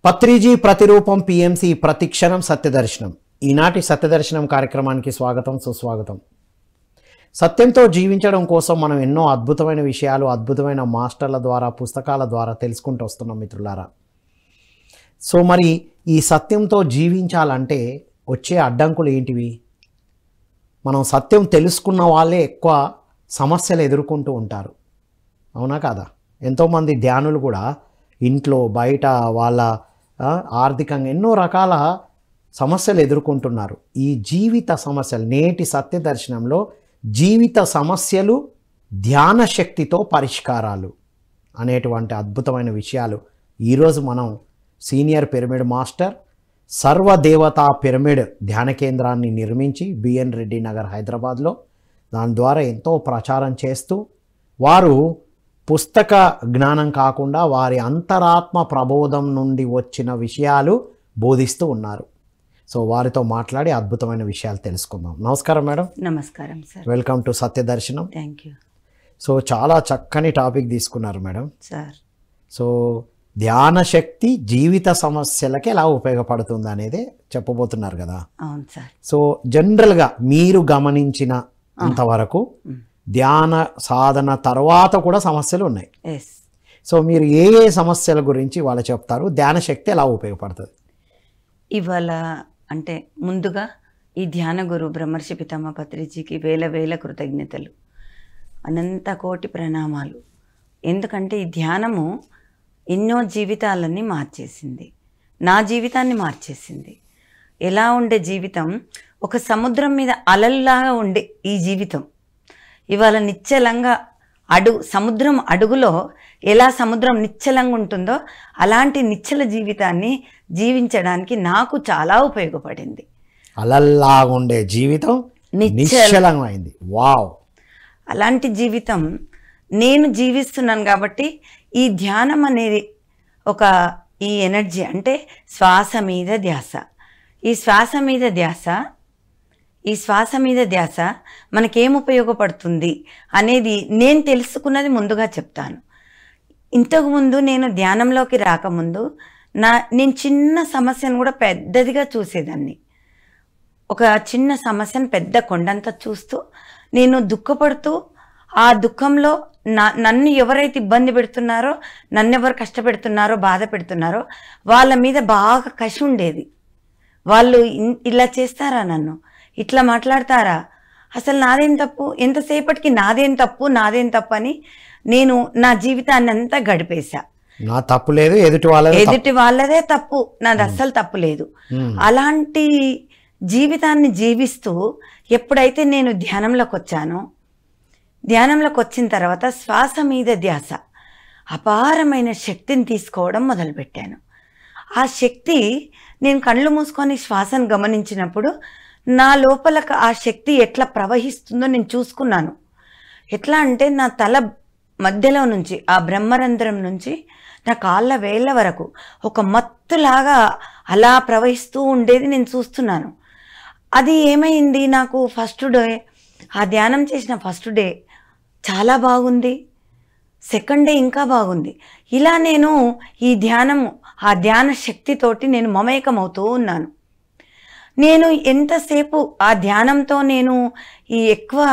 పత్రిజీ ప్రతిరూపం పిఎంసి ప్రతిక్షణం సత్యదర్శనం. ఈనాటి సత్యదర్శనం కార్యక్రమానికి స్వాగతం, సుస్వాగతం. సత్యంతో జీవించడం కోసం మనం ఎన్నో అద్భుతమైన విషయాలు అద్భుతమైన మాస్టర్ల ద్వారా పుస్తకాల ద్వారా తెలుసుకుంటూ వస్తున్నాం మిత్రులారా. సో మరి ఈ సత్యంతో జీవించాలంటే వచ్చే అడ్డంకులు ఏంటివి? మనం సత్యం తెలుసుకున్న వాళ్ళే ఎక్కువ సమస్యలు ఎదుర్కొంటూ ఉంటారు, అవునా కాదా? ఎంతోమంది ధ్యానులు కూడా ఇంట్లో బయట వాళ్ళ ఆర్థికంగా ఎన్నో రకాల సమస్యలు ఎదుర్కొంటున్నారు. ఈ జీవిత సమస్యలు నేటి సత్య దర్శనంలో జీవిత సమస్యలు ధ్యాన శక్తితో పరిష్కారాలు అనేటువంటి అద్భుతమైన విషయాలు ఈరోజు మనం సీనియర్ పిరమిడ్ మాస్టర్ సర్వదేవతా పిరమిడ్ ధ్యాన కేంద్రాన్ని నిర్మించి బిఎన్ రెడ్డి నగర్ హైదరాబాద్లో దాని ద్వారా ఎంతో ప్రచారం చేస్తూ వారు పుస్తక జ్ఞానం కాకుండా వారి అంతరాత్మ ప్రబోధం నుండి వచ్చిన విషయాలు బోధిస్తూ ఉన్నారు. సో వారితో మాట్లాడి అద్భుతమైన విషయాలు తెలుసుకుందాం. నమస్కారం మేడం. నమస్కారం sir. Welcome to Satyadarshanam. Thank you. So చాలా చక్కని టాపిక్ తీసుకున్నారు మేడం. సార్, సో ధ్యాన శక్తి జీవిత సమస్యలకి ఎలా ఉపయోగపడుతుంది అనేది చెప్పబోతున్నారు కదా. అవును సార్. సో జనరల్గా మీరు గమనించిన అంతవరకు ధ్యాన సాధన తర్వాత కూడా సమస్యలు ఉన్నాయి. సో మీరు ఏ ఏ సమస్యల గురించి వాళ్ళు చెప్తారు, ధ్యాన శక్తి ఎలా ఉపయోగపడుతుంది? ఇవాళ అంటే ముందుగా ఈ ధ్యాన గురు బ్రహ్మర్షి పితామహ పత్రిజీకి వేల వేల కృతజ్ఞతలు, అనంత కోటి ప్రణామాలు. ఎందుకంటే ఈ ధ్యానము ఎన్నో జీవితాలన్నీ మార్చేసింది, నా జీవితాన్ని మార్చేసింది. ఎలా ఉండే జీవితం, ఒక సముద్రం మీద అలల్లాగా ఉండే ఈ జీవితం ఇవాళ నిశ్చలంగా సముద్రం అడుగులో ఎలా సముద్రం నిశ్చలంగా ఉంటుందో అలాంటి నిశ్చల జీవితాన్ని జీవించడానికి నాకు చాలా ఉపయోగపడింది. అలల్లాగా ఉండే జీవితం నిశ్చలమైంది. వావ్! అలాంటి జీవితం నేను జీవిస్తున్నాను కాబట్టి ఈ ధ్యానం అనేది ఈ ఎనర్జీ అంటే శ్వాస మీద ధ్యాస. ఈ శ్వాస మీద ధ్యాస మనకేం ఉపయోగపడుతుంది అనేది నేను తెలుసుకున్నది ముందుగా చెప్తాను. ఇంతకుముందు నేను ధ్యానంలోకి రాకముందు నేను చిన్న సమస్యను కూడా పెద్దదిగా చూసేదాన్ని. ఒక చిన్న సమస్యను పెద్ద కొండంతా చూస్తూ నేను దుఃఖపడుతూ ఆ దుఃఖంలో నన్ను ఎవరైతే ఇబ్బంది పెడుతున్నారో, నన్ను ఎవరు కష్టపెడుతున్నారో, బాధ పెడుతున్నారో వాళ్ళ మీద బాగా కసి ఉండేది. వాళ్ళు ఇలా చేస్తారా, నన్ను ఇట్లా మాట్లాడతారా, అసలు నాదేం తప్పు, ఎంతసేపటికి నాదేం తప్పు అని నేను నా జీవితాన్ని అంతా గడిపేశా. నా తప్పు లేదు, ఎదుటి వాళ్ళదే తప్పు, నాది అస్సలు తప్పు లేదు. అలాంటి జీవితాన్ని జీవిస్తూ ఎప్పుడైతే నేను ధ్యానంలోకి వచ్చానో, ధ్యానంలోకి వచ్చిన తర్వాత శ్వాస మీద ధ్యాస, అపారమైన శక్తిని తీసుకోవడం మొదలుపెట్టాను. ఆ శక్తి నేను కళ్ళు మూసుకొని శ్వాసను గమనించినప్పుడు నా లోపలకు ఆ శక్తి ఎట్లా ప్రవహిస్తుందో నేను చూసుకున్నాను. ఎట్లా అంటే నా తల మధ్యలో నుంచి, ఆ బ్రహ్మరంధ్రం నుంచి నా కాళ్ళ వేళ్ళ వరకు ఒక మత్తులాగా అలా ప్రవహిస్తూ ఉండేది నేను చూస్తున్నాను. అది ఏమైంది, నాకు ఫస్ట్ డే, ఆ ధ్యానం చేసిన ఫస్ట్ డే చాలా బాగుంది, సెకండ్ డే ఇంకా బాగుంది. ఇలా నేను ఆ ధ్యాన శక్తితోటి నేను మమేకమవుతూ ఉన్నాను. నేను ఎంతసేపు ఆ ధ్యానంతో నేను ఎక్కువ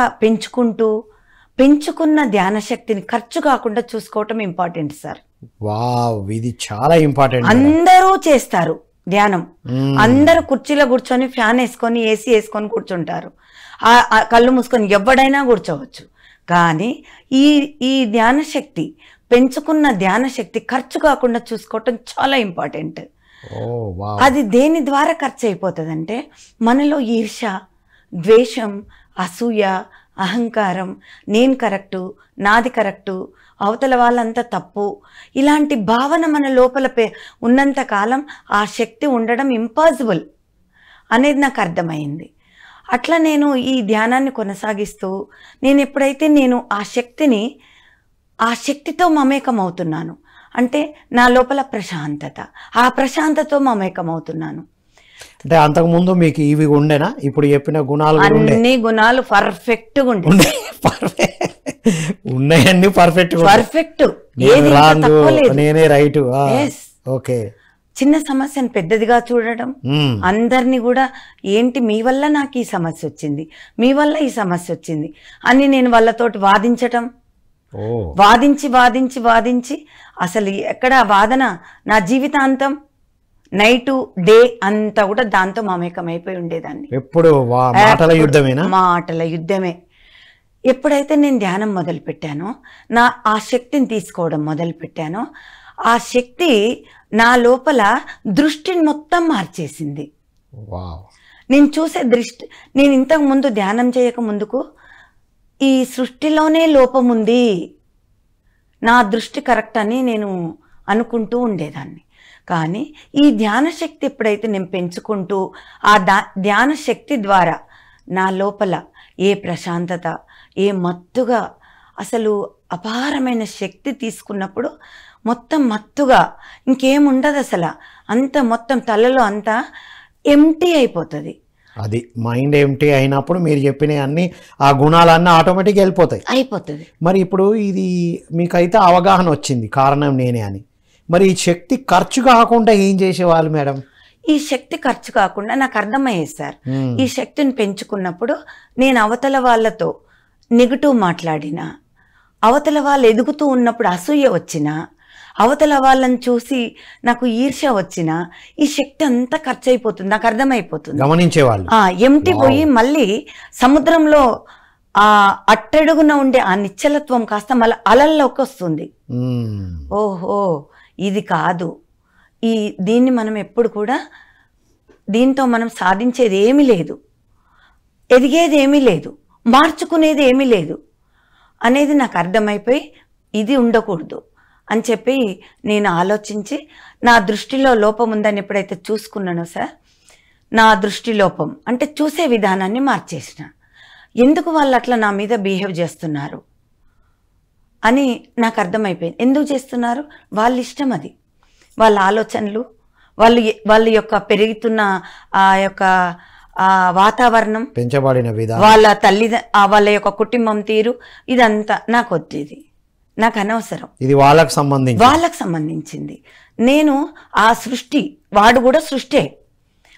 పెంచుకున్న ధ్యాన శక్తిని ఖర్చు కాకుండా చూసుకోవటం ఇంపార్టెంట్ సార్. వావ్, ఇది చాలా ఇంపార్టెంట్. అందరూ చేస్తారు ధ్యానం, అందరూ కుర్చీలో కూర్చొని ఫ్యాన్ వేసుకొని ఏసీ వేసుకొని కూర్చుంటారు, కళ్ళు మూసుకొని ఎవడైనా కూర్చోవచ్చు. కానీ ఈ ధ్యాన శక్తి, పెంచుకున్న ధ్యాన శక్తి ఖర్చు కాకుండా చూసుకోవటం చాలా ఇంపార్టెంట్. అది దేని ద్వారా ఖర్చు అయిపోతుందంటే మనలో ఈర్ష, ద్వేషం, అసూయ, అహంకారం, నేను కరెక్టు, నాది కరెక్టు, అవతల వాళ్ళంతా తప్పు, ఇలాంటి భావన మన లోపల ఉన్నంత కాలం ఆ శక్తి ఉండడం ఇంపాసిబుల్ అనేది నాకు అర్థమైంది. అట్లా నేను ఈ ధ్యానాన్ని కొనసాగిస్తూ నేను ఎప్పుడైతే ఆ శక్తితో మమేకం అవుతున్నాను అంటే నా లోపల ప్రశాంతత, ఆ ప్రశాంతతో మమేకం అవుతున్నాను. అంటే అంతకుముందు మీకు ఇవి ఉండేనా? ఇప్పుడు చెప్పిన గుణాలు అన్ని గుణాలు పర్ఫెక్ట్గా ఉండే, ఉన్నాయన్నీ పర్ఫెక్ట్, నేనే రైట్. ఓకే, చిన్న సమస్యను పెద్దదిగా చూడడం, అందరినీ కూడా ఏంటి మీ వల్ల నాకు ఈ సమస్య వచ్చింది, మీ వల్ల ఈ సమస్య వచ్చింది అని నేను వాళ్ళతోటి వాదించటం, వాదించి వాదించి వాదించి అసలు ఎక్కడ వాదన, నా జీవితాంతం నైటు డే అంతా కూడా దాంతో మమేకమైపోయి ఉండేదాన్ని. ఎప్పుడు మాటల యుద్ధమేనా? మాటల యుద్ధమే. ఎప్పుడైతే నేను ధ్యానం మొదలు పెట్టానో, ఆ శక్తిని తీసుకోవడం మొదలు పెట్టానో, ఆ శక్తి నా లోపల దృష్టిని మొత్తం మార్చేసింది. నేను చూసే దృష్టి, నేను ఇంతకు ముందు ధ్యానం చేయక ముందుకు ఈ సృష్టిలోనే లోపం ఉంది, నా దృష్టి కరెక్ట్ అని నేను అనుకుంటూ ఉండేదాన్ని. కానీ ఈ ధ్యాన శక్తి ఎప్పుడైతే నేను పెంచుకుంటూ ఆ ధ్యాన శక్తి ద్వారా నా లోపల ఏ ప్రశాంతత, ఏ మత్తుగా, అసలు అపారమైన శక్తి తీసుకున్నప్పుడు మొత్తం మత్తుగా ఇంకేముండదు అసలు, అంత మొత్తం తలలో అంతా ఎంటీ అయిపోతుంది. అది మైండ్ ఎంటీ అయినప్పుడు మీరు చెప్పిన అన్ని ఆ గుణాలన్నీ ఆటోమేటిక్గా అయిపోతాయి. మరి ఇప్పుడు ఇది మీకైతే అవగాహన వచ్చింది కారణం నేనే అని, మరి ఈ శక్తి ఖర్చు కాకుండా ఏం చేసేవాళ్ళు మేడం? ఈ శక్తి ఖర్చు కాకుండా నాకు అర్థమయ్యేది సార్. ఈ శక్తిని పెంచుకున్నప్పుడు నేను అవతల వాళ్ళతో నెగిటివ్ మాట్లాడినా, అవతల వాళ్ళు ఎదుగుతూ ఉన్నప్పుడు అసూయ వచ్చినా, అవతల వాళ్ళని చూసి నాకు ఈర్ష్య వచ్చినా, ఈ శక్తి అంతా ఖర్చు అయిపోతుంది, నాకు అర్థమైపోతుంది. గమనించేవాళ్ళు ఎంటి పోయి మళ్ళీ సముద్రంలో ఆ అట్టడుగున ఉండే ఆ నిశ్చలత్వం కాస్త మళ్ళీ అలల్లోకి వస్తుంది. ఓహో ఇది కాదు, దీన్ని మనం ఎప్పుడు కూడా, దీంతో మనం సాధించేది ఏమీ లేదు, ఎదిగేది ఏమీ లేదు, మార్చుకునేది ఏమీ లేదు అనేది నాకు అర్థమైపోయి ఇది ఉండకూడదు అని చెప్పి నేను ఆలోచించి, నా దృష్టిలో లోపం ఉందని ఎప్పుడైతే చూసుకున్నానో సార్, నా దృష్టి లోపం అంటే చూసే విధానాన్ని మార్చేసిన. ఎందుకు వాళ్ళు అట్లా నా మీద బిహేవ్ చేస్తున్నారు అని నాకు అర్థమైపోయింది. ఎందుకు చేస్తున్నారు? వాళ్ళ ఇష్టం, అది వాళ్ళ ఆలోచనలు, వాళ్ళ యొక్క పెరుగుతున్న ఆ యొక్క వాతావరణం, పెంచబడిన విధానం, వాళ్ళ వాళ్ళ యొక్క కుటుంబం తీరు, ఇదంతా నాకు వద్దు, నాకు అనవసరం. ఇది వాళ్ళకి సంబంధించింది. నేను ఆ సృష్టి, వాడు కూడా సృష్టే,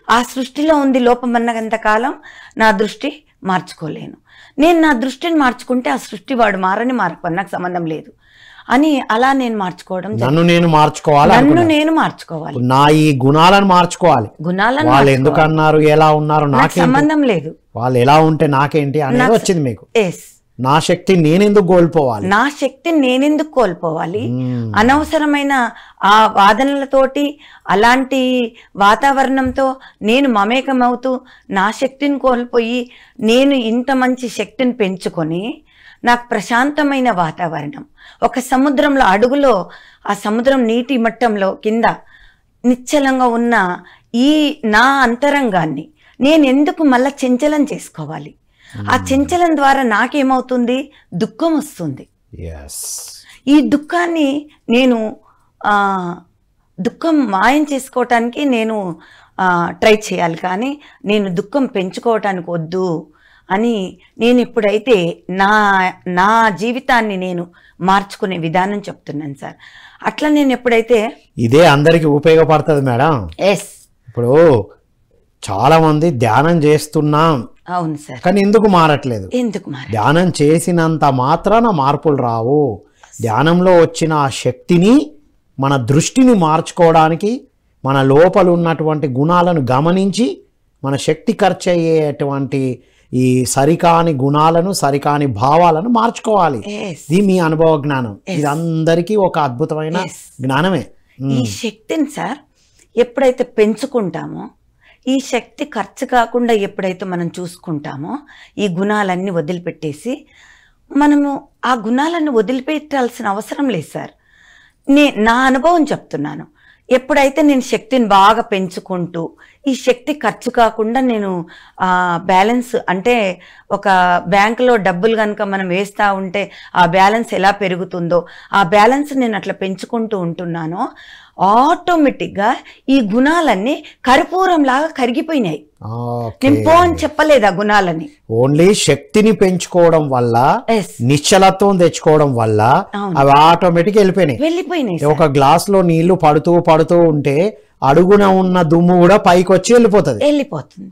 ఆ సృష్టిలో ఉంది లోపం అన్నంత కాలం నా దృష్టి మార్చుకోలేను. నేను నా దృష్టిని మార్చుకుంటే ఆ సృష్టి వాడు మారకపోయి నాకు సంబంధం లేదు అని అలా నేను మార్చుకోవడం, నన్ను నేను మార్చుకోవాలి, నా ఈ గుణాలను మార్చుకోవాలి. వాళ్ళు ఎందుకు అన్నారు, ఎలా ఉన్నారు నాకు సంబంధం లేదు, వాళ్ళు ఎలా ఉంటే నాకేంటి అనేది వచ్చింది మీకు. ఎస్, నా శక్తి నేనెందుకు కోల్పోవాలి, అనవసరమైన ఆ వాదనలతోటి అలాంటి వాతావరణంతో నేను మమేకమవుతూ నా శక్తిని కోల్పోయి, నేను ఇంత మంచి శక్తిని పెంచుకొని నాకు ప్రశాంతమైన వాతావరణం, ఒక సముద్రంలో అడుగులో, ఆ సముద్రం నీటి మట్టంలో కింద నిశ్చలంగా ఉన్న ఈ నా అంతరంగాన్ని నేను ఎందుకు మళ్ళా చంచలం చేసుకోవాలి? ఆ చంచలం ద్వారా నాకేమవుతుంది? దుఃఖం వస్తుంది. ఈ దుఃఖాన్ని నేను దుఃఖం మాయం చేసుకోవటానికి నేను ట్రై చేయాలి, కానీ నేను దుఃఖం పెంచుకోవటానికి వద్దు అని నేను ఎప్పుడైతే నా జీవితాన్ని నేను మార్చుకునే విధానం చెప్తున్నాను సార్. అట్లా నేను ఎప్పుడైతే, ఇదే అందరికి ఉపయోగపడుతుంది మేడం. ఎస్, ఇప్పుడు చాలా మంది ధ్యానం చేస్తున్నాం, అవును సార్, కానీ ఎందుకు మారట్లేదు? ధ్యానం చేసినంత మాత్రాన మార్పులు రావు. ధ్యానంలో వచ్చిన ఆ శక్తిని, మన దృష్టిని మార్చుకోవడానికి, మన లోపల ఉన్నటువంటి గుణాలను గమనించి మన శక్తి ఖర్చు అయ్యేటువంటి ఈ సరికాని గుణాలను, సరికాని భావాలను మార్చుకోవాలి. ఇది మీ అనుభవ జ్ఞానం, ఇది అందరికీ ఒక అద్భుతమైన జ్ఞానమే. ఈ శక్తిని సార్ ఎప్పుడైతే పెంచుకుంటామో, ఈ శక్తి ఖర్చు కాకుండా ఎప్పుడైతే మనం చూసుకుంటామో, ఈ గుణాలన్నీ వదిలిపెట్టేసి, మనము ఆ గుణాలను వదిలిపెట్టాల్సిన అవసరం లేదు సార్. నా అనుభవం చెప్తున్నాను. ఎప్పుడైతే నేను శక్తిని బాగా పెంచుకుంటూ, ఈ శక్తి ఖర్చు కాకుండా నేను బ్యాలెన్స్, అంటే ఒక బ్యాంకులో డబ్బులు కనుక మనం వేస్తూ ఉంటే ఆ బ్యాలెన్స్ ఎలా పెరుగుతుందో, ఆ బ్యాలెన్స్ నేను అట్లా పెంచుకుంటూ ఉంటున్నానో, ఆటోమేటిక్గా ఈ గుణాలన్నీ కర్పూరం లాగా కరిగిపోయినాయి. నేను పో అని చెప్పలేదు ఆ గుణాలని. ఓన్లీ శక్తిని పెంచుకోవడం వల్ల, నిశ్చలత్వం తెచ్చుకోవడం వల్ల అవి ఆటోమేటిక్ వెళ్ళిపోయినాయి. ఒక గ్లాస్ లో నీళ్లు పడుతూ ఉంటే అడుగున ఉన్న దుమ్ము కూడా పైకి వచ్చి వెళ్ళిపోతుంది.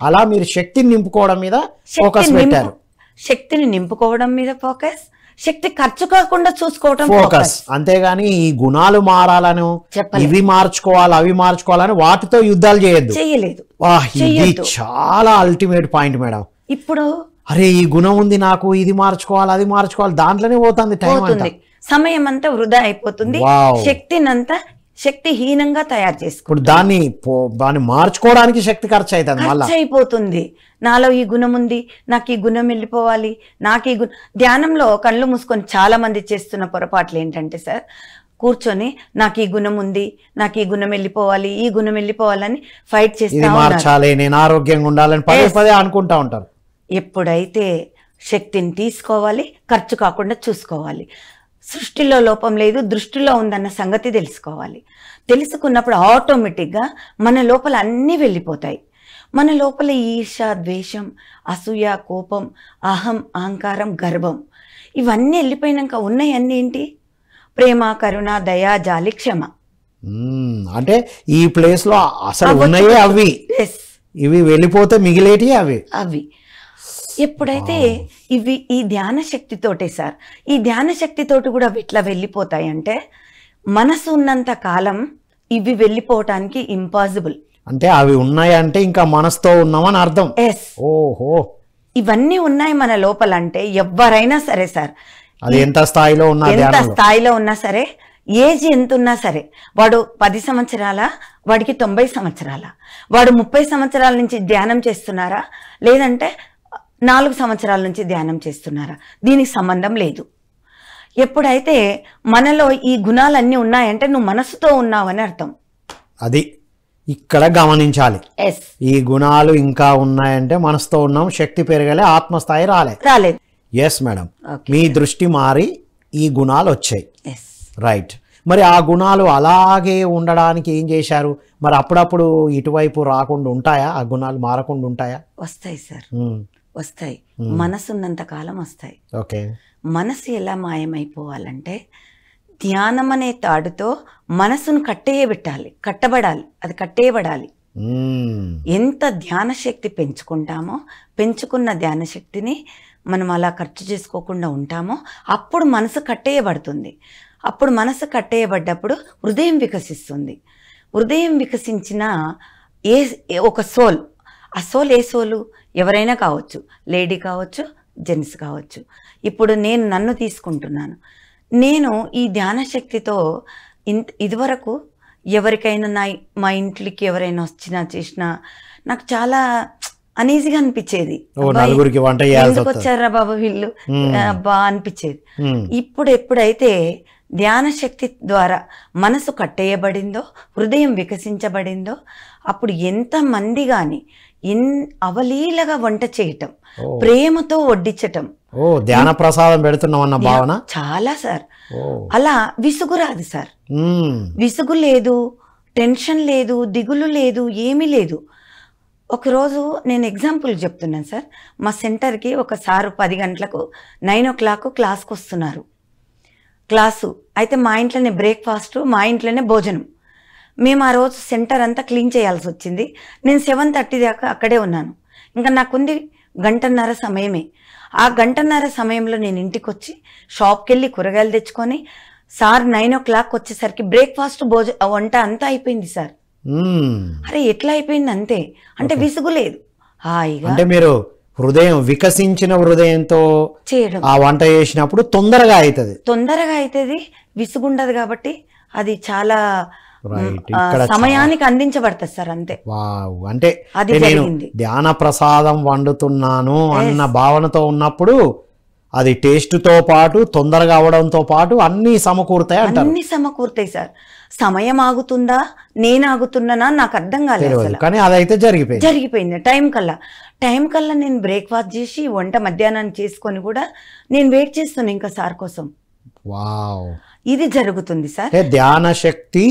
అలా మీరు శక్తిని నింపుకోవడం మీద ఫోకస్ పెట్టారు. శక్తిని నింపుకోవడం మీద ఫోకస్, శక్తి ఖర్చు కాకుండా చూసుకోవడం ఫోకస్. అంతేగాని ఈ గుణాలు మారాలను, ఇవి మార్చుకోవాలి అవి మార్చుకోవాలని వాటితో యుద్ధాలు చేయలేదు. ఇది చాలా అల్టిమేట్ పాయింట్ మేడం. ఇప్పుడు అరే ఈ గుణం ఉంది నాకు, ఇది మార్చుకోవాలి అది మార్చుకోవాలి, దాంట్లోనే పోతుంది టైం అంతా, సమయం అంతా వృధా అయిపోతుంది, శక్తినంతా శక్తిహీనంగా తయారు చేసుకుంటాం. ఇప్పుడు దాన్ని మార్చుకోవడానికి శక్తి ఖర్చు అవుతుంది, ఖర్చు అయిపోతుంది. నాలో ఈ గుణం ఉంది, నాకు ఈ గుణం వెళ్ళిపోవాలి, నాకు ఈ ధ్యానంలో కళ్ళు మూసుకొని చాలా మంది చేస్తున్న పొరపాట్లు ఏంటంటే సార్, కూర్చొని నాకు ఈ గుణం ఉంది, నాకు ఈ గుణం వెళ్ళిపోవాలి, ఈ గుణం వెళ్ళిపోవాలని ఫైట్ చేస్తా మార్చాలి, నేను ఆరోగ్యంగా ఉండాలని పదే పదే అనుకుంటా ఉంటారు. ఎప్పుడైతే శక్తిని తీసుకోవాలి, ఖర్చు కాకుండా చూసుకోవాలి, సృష్టిలో లోపం లేదు దృష్టిలో ఉందన్న సంగతి తెలుసుకోవాలి. తెలుసుకున్నప్పుడు ఆటోమేటిక్గా మన లోపల అన్నీ వెళ్ళిపోతాయి. మన లోపల ఈర్ష, ద్వేషం, అసూయ, కోపం, అహం, అహంకారం, గర్వం ఇవన్నీ వెళ్ళిపోయినాక ఉన్నాయి అన్నీ ఏంటి? ప్రేమ, కరుణ, దయ, జాలి, క్షమ. అంటే ఈ ప్లేస్ లో అసలు ఉన్నాయే అవి, ఇవి వెళ్ళిపోతే మిగిలేటి అవి. ఎప్పుడైతే ఇవి ఈ ధ్యాన శక్తితోటే సార్, ఈ ధ్యాన శక్తితోటి కూడా ఇట్లా వెళ్ళిపోతాయి అంటే మనసు ఉన్నంత కాలం ఇవి వెళ్ళిపోవటానికి ఇంపాసిబుల్. అంటే అవి ఉన్నాయంటే ఇంకా మనసుతో ఉన్నామని అర్థం. ఓహో, ఇవన్నీ ఉన్నాయి మన లోపల అంటే ఎవరైనా సరే సార్, అది ఎంత స్థాయిలో ఉన్నా సరే, ఏజ్ ఎంత ఉన్నా సరే, వాడు 10 సంవత్సరాల, వాడికి 90 సంవత్సరాల, వాడు 30 సంవత్సరాల నుంచి ధ్యానం చేస్తున్నారా, లేదంటే 4 సంవత్సరాల నుంచి ధ్యానం చేస్తున్నారా, దీనికి సంబంధం లేదు. ఎప్పుడైతే మనలో ఈ గుణాలన్నీ ఉన్నాయంటే నువ్వు మనసుతో ఉన్నావని అర్థం. అది ఇక్కడ గమనించాలి. ఈ గుణాలు ఇంకా ఉన్నాయంటే మనసుతో ఉన్నాం, శక్తి పెరగలే, ఆత్మస్థాయి రాలేదు. ఎస్ మేడం, మీ దృష్టి మారి ఈ గుణాలు వచ్చాయి. రైట్. మరి ఆ గుణాలు అలాగే ఉండడానికి ఏం చేశారు? మరి అప్పుడప్పుడు ఇటువైపు రాకుండా ఉంటాయా? ఆ గుణాలు మారకుండా ఉంటాయా? వస్తాయి సార్, వస్తాయి. మనసు ఉన్నంత కాలం వస్తాయి. ఓకే. మనసు ఎలా మాయమైపోవాలంటే ధ్యానం అనే తాడుతో మనసును కట్టబడాలి, అది కట్టేయబడాలి. ఎంత ధ్యాన శక్తి పెంచుకుంటామో, పెంచుకున్న ధ్యాన శక్తిని మనం అలా ఖర్చు చేసుకోకుండా ఉంటామో అప్పుడు మనసు కట్టేయబడుతుంది. అప్పుడు మనసు కట్టేయబడ్డప్పుడు హృదయం వికసిస్తుంది. హృదయం వికసించిన ఒక సోల్, ఆ సోల్ ఏ సోలు? ఎవరైనా కావచ్చు, లేడీ కావచ్చు, జెంట్స్ కావచ్చు. ఇప్పుడు నేను నన్ను తీసుకుంటున్నాను. నేను ఈ ధ్యాన శక్తితో ఇదివరకు ఎవరికైనా మా ఇంట్లోకి ఎవరైనా వచ్చినా చేసినా నాకు చాలా అనీజీగా అనిపించేది. ఎందుకు వచ్చారా బాబు వీళ్ళు బా అనిపించేది. ఇప్పుడు ఎప్పుడైతే ధ్యాన శక్తి ద్వారా మనసు కట్టేయబడిందో, హృదయం వికసించబడిందో, అప్పుడు ఎంతమంది కానీ అవలీలగా వంట చేయటం, ప్రేమతో వడ్డించటం, ధ్యాన ప్రసాదం పెడుతున్నామన్న భావన చాలా సార్. అలా విసుగు రాదు సార్, విసుగు లేదు, టెన్షన్ లేదు, దిగులు లేదు, ఏమీ లేదు. ఒకరోజు నేను ఎగ్జాంపుల్ చెప్తున్నాను సార్. మా సెంటర్కి ఒక సారు 10 గంటలకు 9 o'clock క్లాస్కి వస్తున్నారు. క్లాసు అయితే మా ఇంట్లోనే బ్రేక్ఫాస్ట్, మా ఇంట్లోనే భోజనం. మేము ఆ రోజు సెంటర్ అంతా క్లీన్ చేయాల్సి వచ్చింది. నేను 7:30 దాకా అక్కడే ఉన్నాను. ఇంకా నాకుంది 1.5 గంట సమయమే. ఆ 1.5 గంట సమయంలో నేను ఇంటికి వచ్చి షాప్కి వెళ్ళి కూరగాయలు తెచ్చుకొని సార్ 9 o'clock వచ్చేసరికి బ్రేక్ఫాస్ట్ వంట అంతా అయిపోయింది సార్. అరే ఎట్లా అయిపోయింది అంతే, అంటే విసుగు లేదు, హాయిగా. అంటే మీరు హృదయం వికసించిన హృదయంతో చేయడం, ఆ వంట చేసినప్పుడు తొందరగా అవుతుంది, విసుగుండదు కాబట్టి అది చాలా సమయానికి అందించబడుతుంది సార్, అంతే. అంటే నేను ధ్యాన ప్రసాదం వండుతున్నాను అన్న భావనతో ఉన్నప్పుడు అది టేస్ట్ తో పాటు తొందరగా అవడంతో పాటు అన్ని సమకూరుతాయి అంటారు. అన్ని సమకూరుతాయి సార్. సమయం ఆగుతుందా, నేను ఆగుతున్నానా నాకు అర్థం కాలేదు, కానీ అదైతే జరిగిపోయింది. టైం కల్లా నేను బ్రేక్ఫాస్ట్ చేసి వంట మధ్యాహ్నాన్ని చేసుకొని కూడా నేను వెయిట్ చేస్తున్నాను ఇంకా సార్ కోసం. ఇది జరుగుతుంది సార్. ధ్యాన శక్తి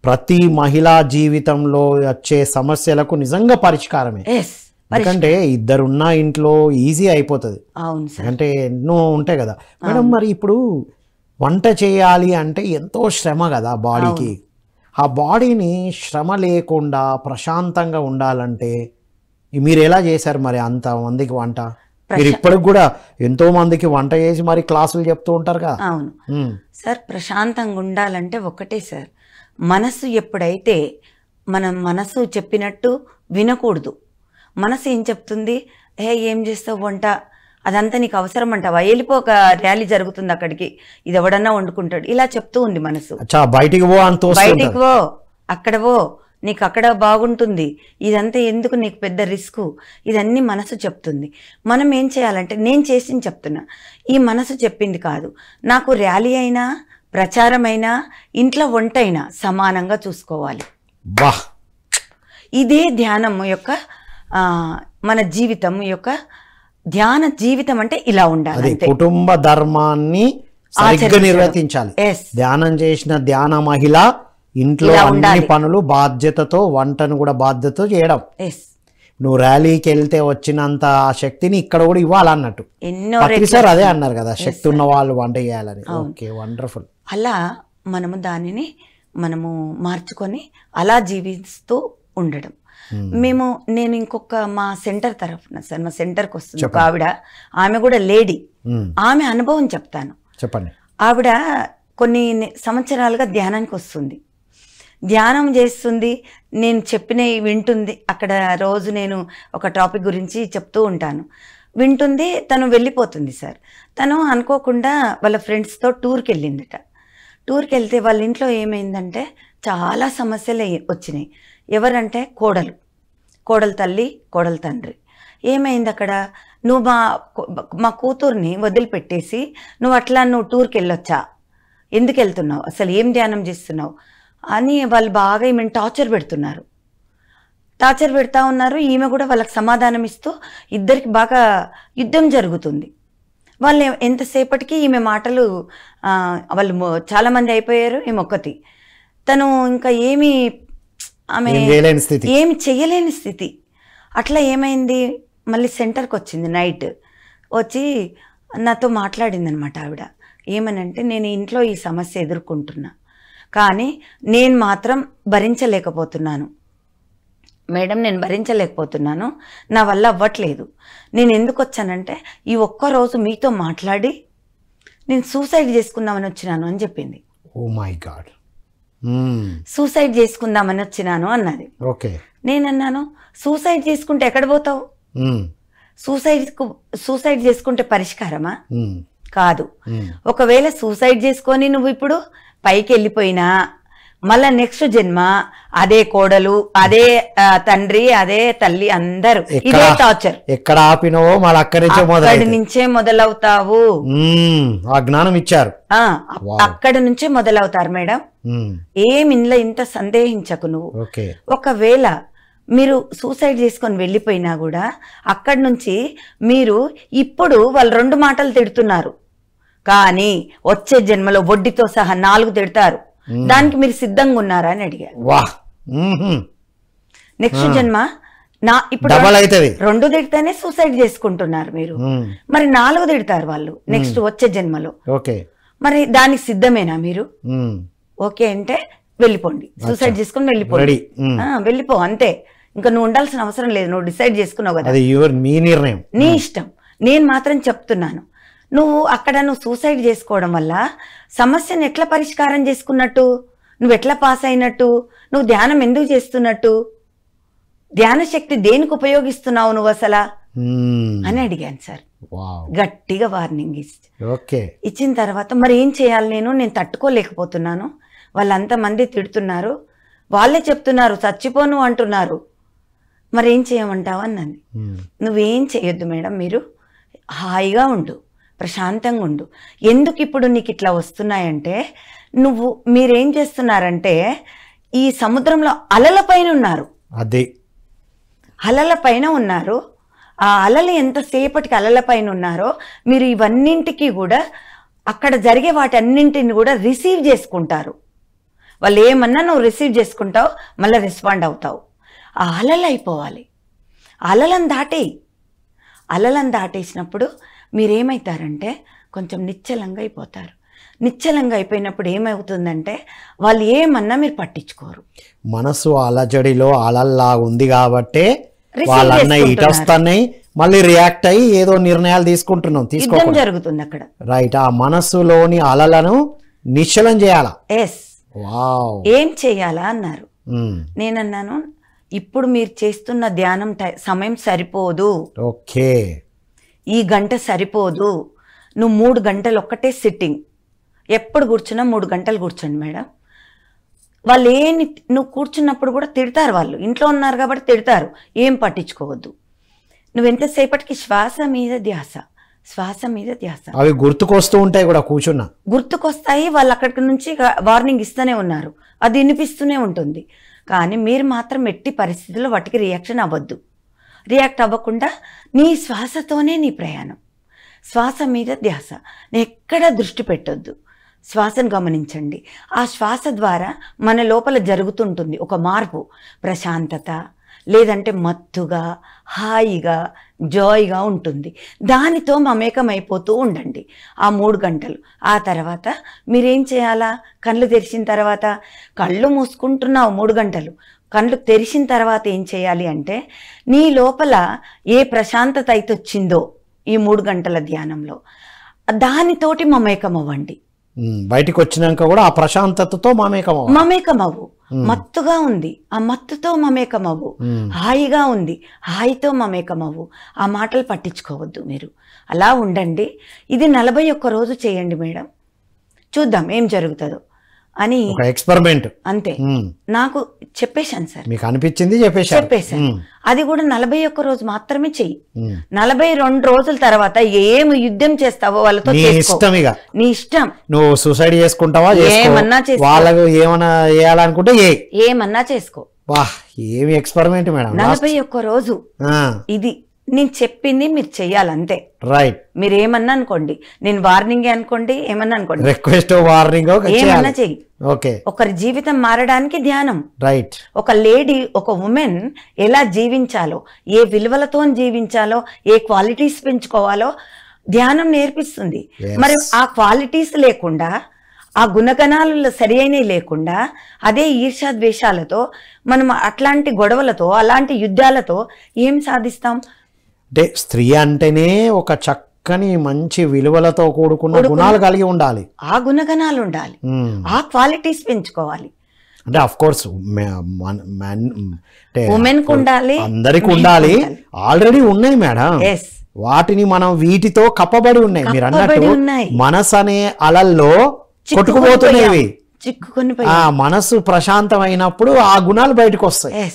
ప్రతి మహిళా జీవితంలో వచ్చే సమస్యలకు నిజంగా పరిష్కారమే. ఎందుకంటే ఇద్దరున్న ఇంట్లో ఈజీ అయిపోతుంది. అవును సార్. అంటే ఎన్నో ఉంటాయి కదా మేడం. మరి ఇప్పుడు వంట చేయాలి అంటే ఎంతో శ్రమ కదా బాడీకి. ఆ బాడీని శ్రమ లేకుండా ప్రశాంతంగా ఉండాలంటే మీరు ఎలా చేశారు మరి అంత మందికి వంట? మీరు ఇప్పటికి కూడా ఎంతో మందికి వంట చేసి మరి క్లాసులు చెప్తూ ఉంటారు కదా. అవును సార్, ప్రశాంతంగా ఉండాలంటే ఒకటే సార్, మనసు ఎప్పుడైతే మనం మనసు చెప్పినట్టు వినకూడదు. మనసు ఏం చెప్తుంది, ఏం చేస్తావు వంట, అదంతా నీకు అవసరం అంటావా, వెళ్ళిపోక ర్యాలీ జరుగుతుంది అక్కడికి, ఇది ఎవడన్నా వండుకుంటాడు, ఇలా చెప్తూ ఉంది మనసు. బయటికి పో అంత, బయటికి పో, అక్కడ పో, నీకు అక్కడ బాగుంటుంది, ఇదంతా ఎందుకు నీకు పెద్ద రిస్క్, ఇదన్నీ మనసు చెప్తుంది. మనం ఏం చేయాలంటే, నేను చేసింది చెప్తున్నా, ఈ మనసు చెప్పింది కాదు. నాకు ర్యాలీ అయినా ప్రచారమైనా ఇంట్లో వంట అయినా సమానంగా చూసుకోవాలి. ఇదే ధ్యానం యొక్క మన జీవితం యొక్క ధ్యాన జీవితం అంటే ఇలా ఉండాలి. కుటుంబ ధర్మాన్ని సరిగ్గా నిర్వర్తించాలి. ధ్యానం చేసిన ధ్యాన మహిళ ఇంట్లో అన్ని పనులు బాధ్యతతో, వంటను కూడా బాధ్యతతో చేయడం. నువ్వు ర్యాలీకి వెళ్తే వచ్చినంత ఆ శక్తిని ఇక్కడ కూడా ఇవ్వాలన్నట్టు. సార్ అదే అన్నారు కదా, శక్తి ఉన్న వాళ్ళు వంట చేయాలని. Okay, wonderful. అలా మనము దానిని మనము మార్చుకొని అలా జీవిస్తూ ఉండడం. నేను ఇంకొక మా సెంటర్ తరఫున సార్, మా సెంటర్కి వస్తుంది ఒక ఆవిడ, ఆమె కూడా లేడీ, ఆమె అనుభవం చెప్తాను. చెప్పండి. ఆవిడ కొన్ని సంవత్సరాలుగా ధ్యానానికి వస్తుంది, ధ్యానం చేస్తుంది, నేను చెప్పినవి వింటుంది. అక్కడ రోజు నేను ఒక టాపిక్ గురించి చెప్తూ ఉంటాను, వింటుంది, తను వెళ్ళిపోతుంది సార్. తను అనుకోకుండా వాళ్ళ ఫ్రెండ్స్తో టూర్కి వెళ్ళిందట. టూర్కి వెళ్తే వాళ్ళ ఇంట్లో ఏమైందంటే చాలా సమస్యలు వచ్చినాయి. ఎవరంటే కోడలు తల్లి, కోడలు తండ్రి. ఏమైంది అక్కడ, నువ్వు మా కూతుర్ని వదిలిపెట్టేసి నువ్వు టూర్కి వెళ్ళొచ్చా, ఎందుకు వెళ్తున్నావు, అసలు ఏం ధ్యానం చేస్తున్నావు అని వాళ్ళు బాగా ఈమెను టార్చర్ పెడతా ఉన్నారు. ఈమె కూడా వాళ్ళకి సమాధానం ఇస్తూ ఇద్దరికి బాగా యుద్ధం జరుగుతుంది. వాళ్ళు ఎంతసేపటికి ఈమె మాటలు, వాళ్ళు చాలామంది అయిపోయారు, ఈమె ఒక్కతి. తను ఇంకా ఆమె ఏమి చెయ్యలేని స్థితి. అట్లా ఏమైంది, మళ్ళీ సెంటర్కి వచ్చింది నైట్. వచ్చి నాతో మాట్లాడింది అనమాట ఆవిడ. ఏమనంటే, నేను ఇంట్లో ఈ సమస్య ఎదుర్కొంటున్నా, కానీ నేను మాత్రం భరించలేకపోతున్నాను మేడం, నేను భరించలేకపోతున్నాను, నా వల్ల అవ్వట్లేదు. నేను ఎందుకు వచ్చానంటే, ఈ ఒక్కరోజు మీతో మాట్లాడి నేను సూసైడ్ చేసుకుందామని వచ్చినాను అని చెప్పింది. Oh my God. సూసైడ్ చేసుకుందామని వచ్చినాను అన్నది. నేనన్నాను, సూసైడ్ చేసుకుంటే ఎక్కడ పోతావు, సూసైడ్ చేసుకుంటే పరిష్కారమా కాదు. ఒకవేళ సూసైడ్ చేసుకొని నువ్వు ఇప్పుడు పైకి వెళ్ళిపోయినా మళ్ళా నెక్స్ట్ జన్మ అదే కోడలు, అదే తండ్రి, అదే తల్లి, అందరూ ఇదే టార్చర్. ఎక్కడ ఆపినవో మళ్ళీ అక్కడి నుంచే మొదలవుతావు. ఆ జ్ఞానం ఇచ్చారు, అక్కడి నుంచే మొదలవుతారు మేడం. ఇంట్లో ఇంత సందేహించకు నువ్వు. ఒకవేళ మీరు సూసైడ్ చేసుకొని వెళ్ళిపోయినా కూడా అక్కడి నుంచి మీరు ఇప్పుడు వాళ్ళు 2 మాటలు తిడుతున్నారు, కానీ వచ్చే జన్మలో వడ్డీతో సహా 4 తిడతారు. దానికి మీరు సిద్ధంగా ఉన్నారా అని అడిగారు. నెక్స్ట్ జన్మ ఇప్పుడు 2 తిడితేనే సూసైడ్ చేసుకుంటున్నారు మీరు, మరి 4 తిడతారు వాళ్ళు నెక్స్ట్ వచ్చే జన్మలో. మరి దానికి సిద్ధమేనా మీరు? ఓకే అంటే వెళ్ళిపోండి, సూసైడ్ చేసుకుని వెళ్ళిపో అంతే. ఇంకా నువ్వు ఉండాల్సిన అవసరం లేదు, నువ్వు డిసైడ్ చేసుకున్నావు కదా, మీ నిర్ణయం, నీ ఇష్టం. నేను మాత్రం చెప్తున్నాను, నువ్వు సూసైడ్ చేసుకోవడం వల్ల సమస్యను ఎట్లా పరిష్కారం చేసుకున్నట్టు, నువ్వు ఎట్లా పాస్ అయినట్టు, నువ్వు ధ్యానం ఎందుకు చేస్తున్నట్టు, ధ్యాన శక్తి దేనికి ఉపయోగిస్తున్నావు నువ్వు అసలా అని అడిగాను సార్. గట్టిగా వార్నింగ్ ఇచ్చిన తర్వాత మరి ఏం చేయాలి, నేను తట్టుకోలేకపోతున్నాను, వాళ్ళంతమంది తిడుతున్నారు, వాళ్ళే చెప్తున్నారు చచ్చిపోను అంటున్నారు, మరి ఏం చేయమంటావు అన్నది. నువ్వేం చేయొద్దు మేడం, మీరు హాయిగా ఉండు, ప్రశాంతంగా ఉండు. ఎందుకు ఇప్పుడు నీకు ఇట్లా వస్తున్నాయంటే, మీరేం చేస్తున్నారంటే ఈ సముద్రంలో అలల పైన ఉన్నారు, అలల పైన ఉన్నారు. ఆ అలలు ఎంతసేపటికి అలల పైన ఉన్నారో మీరు ఇవన్నింటికి కూడా అక్కడ జరిగే వాటన్నింటిని కూడా రిసీవ్ చేసుకుంటారు. వాళ్ళు ఏమన్నా నువ్వు రిసీవ్ చేసుకుంటావు, మళ్ళీ రెస్పాండ్ అవుతావు. ఆ అలలు అయిపోవాలి, అలలను దాటేసినప్పుడు మీరేమవుతారంటే కొంచెం నిశ్చలంగా అయిపోతారు. నిశ్చలంగా అయిపోయినప్పుడు ఏమవుతుందంటే వాళ్ళు ఏమన్నా మీరు పట్టించుకోరు. మనసు అలజడిలో అలల్లా ఉంది కాబట్టి Receive వాళ్ళన్న ఇటు చేసుకుంటున్నారు. వస్తున్నాయి, మళ్ళీ రియాక్ట్ అయ్యి ఏదో నిర్ణయాలు తీసుకుంటున్నాం. యుద్ధం తీసుకో జరుగుతుంది అక్కడ. రైట్. ఆ మనసులోని అలలను నిశ్చలం చేయాలా. ఎస్. వావ్. ఏం చేయాలా అన్నారు. నేనన్నాను ఇప్పుడు మీరు చేస్తున్న ధ్యానం సమయం సరిపోదు, ఓకే, ఈ గంట సరిపోదు, నువ్వు 3 గంటలు ఒక్కటే సిట్టింగ్, ఎప్పుడు కూర్చున్నా 3 గంటలు కూర్చోండి మేడం. వాళ్ళు నువ్వు కూర్చున్నప్పుడు కూడా తిడతారు, వాళ్ళు ఇంట్లో ఉన్నారు కాబట్టి తిడతారు, ఏం పట్టించుకోవద్దు. నువ్వు ఎంతసేపటికి శ్వాస మీద ధ్యాస, శ్వాస మీద ధ్యాస. అవి గుర్తుకొస్తూ ఉంటాయి కూడా కూర్చున్నా, గుర్తుకొస్తాయి. వాళ్ళు అక్కడి నుంచి వార్నింగ్ ఇస్తూనే ఉన్నారు, అది వినిపిస్తూనే ఉంటుంది. కానీ మీరు మాత్రం ఎట్టి పరిస్థితుల్లో వాటికి రియాక్షన్ అవ్వద్దు. రియాక్ట్ అవ్వకుండా నీ శ్వాసతోనే నీ ప్రయాణం, శ్వాస మీద ధ్యాస, ఎక్కడ దృష్టి పెట్టొద్దు, శ్వాసను గమనించండి. ఆ శ్వాస ద్వారా మన లోపల జరుగుతుంటుంది ఒక మార్పు, ప్రశాంతత, లేదంటే మత్తుగా, హాయిగా, జాయ్గా ఉంటుంది. దానితో మమేకమైపోతూ ఉండండి ఆ 3 గంటలు. ఆ తర్వాత మీరేం చేయాలా, కళ్ళు తెరిచిన తర్వాత, కళ్ళు మూసుకుంటున్నావు 3 గంటలు, కళ్ళు తెరిచిన తర్వాత ఏం చేయాలి అంటే నీ లోపల ఏ ప్రశాంతత అయితే వచ్చిందో ఈ 3 గంటల ధ్యానంలో దానితోటి మమేకం అవ్వండి. బయటికి వచ్చినాక కూడా ఆ ప్రశాంతతతో మమేకమవ్వు. మత్తుగా ఉంది, ఆ మత్తుతో మమేకమవ్వు. హాయిగా ఉంది, హాయితో మమేకమవ్వు. ఆ మాటలు పట్టించుకోవద్దు మీరు, అలా ఉండండి. ఇది 41 రోజు చేయండి మేడం, చూద్దాం ఏం జరుగుతుందో అని. ఎక్స్పెరిమెంట్ అంతే. నాకు చెప్పేశాను సార్, మీకు అనిపించింది చెప్పేశాను. అది కూడా 41 రోజు మాత్రమే చెయ్యి. 42 రోజుల తర్వాత ఏమి యుద్ధం చేస్తావో వాళ్ళతో నీ ఇష్టం. నువ్వు సూసైడ్ చేసుకుంటావా, ఏమన్నా చేసుకో, వాళ్ళకు ఏమన్నా చేయాలనుకుంటే ఏమన్నా చేసుకో. ఏమి ఎక్స్పెరిమెంట్ మేడం. 41 రోజు ఇది నేను చెప్పింది మీరు చెయ్యాలంతే. రైట్. మీరు ఏమన్నా అనుకోండి, నేను వార్నింగ్ అనుకోండి, ఏమన్నా అనుకోండి, రిక్వెస్ట్ వార్నింగ్ ఏమన్నా చెయ్యి. ఓకే. ఒకరి జీవితం మారడానికి ధ్యానం. రైట్. ఒక లేడీ, ఒక ఉమెన్ ఎలా జీవించాలో, ఏ విలువలతో జీవించాలో, ఏ క్వాలిటీస్ పెంచుకోవాలో ధ్యానం నేర్పిస్తుంది. మరి ఆ క్వాలిటీస్ లేకుండా, ఆ గుణగణాలు సరి అయినవి లేకుండా, అదే ఈర్ష్యా ద్వేషాలతో మనం అట్లాంటి గొడవలతో, అలాంటి యుద్ధాలతో ఏం సాధిస్తాం? అంటే స్త్రీ అంటేనే ఒక చక్కని మంచి విలువలతో కూడుకున్న గుణాలు కలిగి ఉండాలి, ఆ గుణగణాలు ఉండాలి, ఆ క్వాలిటీస్ పెంచుకోవాలి. అంటే అఫ్ కోర్స్ ఉమెన్ కు ఉండాలి, అందరికి ఉండాలి. ఆల్రెడీ ఉన్నాయి మేడం, వాటిని మనం వీటితో కప్పబడి ఉన్నాయి. మీరు అన్నట్టు మనసు అనే అలల్లో కొట్టుకుపోతున్నాయి. ఆ మనసు ప్రశాంతమైనప్పుడు ఆ గుణాలు బయటకు వస్తాయి.